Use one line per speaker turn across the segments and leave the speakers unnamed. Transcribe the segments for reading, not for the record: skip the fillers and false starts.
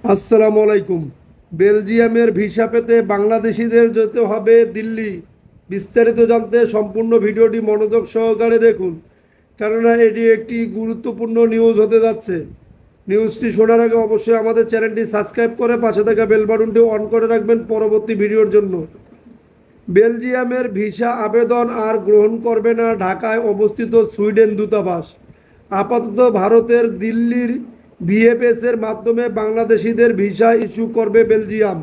আসসালামু আলাইকুম। বেলজিয়ামের ভিসা পেতে বাংলাদেশিদের যেতে হবে দিল্লি। বিস্তারিত জানতে সম্পূর্ণ ভিডিওটি মনোযোগ সহকারে দেখুন, কেননা এটি একটি গুরুত্বপূর্ণ নিউজ হতে যাচ্ছে। নিউজটি শোনার আগে অবশ্যই আমাদের চ্যানেলটি সাবস্ক্রাইব করে পাশে থাকা বেল বাটনটি অন করে রাখবেন পরবর্তী ভিডিওর জন্য। বেলজিয়ামের ভিসা আবেদন আর গ্রহণ করবে না ঢাকায় অবস্থিত সুইডেন দূতাবাস। আপাতত ভারতের দিল্লির ভিএফএস এর মাধ্যমে বাংলাদেশিদের ভিসা ইস্যু করবে বেলজিয়াম।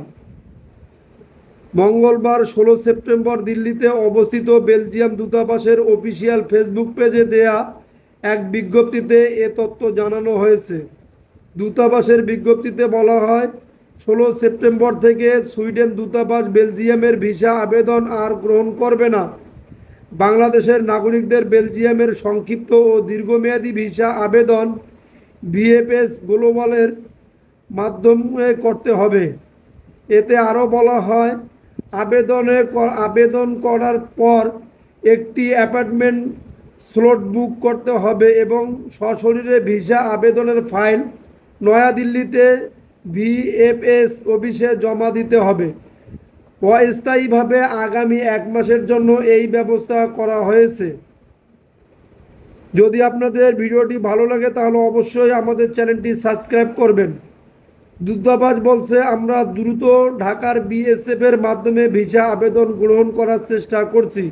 মঙ্গলবার 16 সেপ্টেম্বর দিল্লিতে অবস্থিত বেলজিয়াম দূতাবাসের অফিসিয়াল ফেসবুক পেজে দেয়া এক বিজ্ঞপ্তিতে এ তথ্য জানানো হয়েছে। দূতাবাসের বিজ্ঞপ্তিতে বলা হয়, 16 সেপ্টেম্বর থেকে সুইডেন দূতাবাস বেলজিয়ামের ভিসা আবেদন আর গ্রহণ করবে না। বাংলাদেশের নাগরিকদের বেলজিয়ামের সংক্ষিপ্ত ও দীর্ঘমেয়াদী ভিসা আবেদন ভিএফএস গ্লোবালের মাধ্যমে করতে হবে। এতে আরও বলা হয়, আবেদন করার পর একটি অ্যাপয়েন্টমেন্ট স্লট বুক করতে হবে এবং সশরীরে ভিসা আবেদনের ফাইল নয়াদিল্লিতে ভিএফএস অফিসে জমা দিতে হবে। অস্থায়ীভাবে আগামী 1 মাসের জন্য এই ব্যবস্থা করা হয়েছে। যদি আপনাদের ভিডিওটি ভালো লাগে তাহলে অবশ্যই আমাদের চ্যানেলটি সাবস্ক্রাইব করবেন। দূতাবাস বলছে, আমরা দ্রুত ঢাকার বিএসএফ এর মাধ্যমে ভিসা আবেদন গ্রহণ করার চেষ্টা করছি।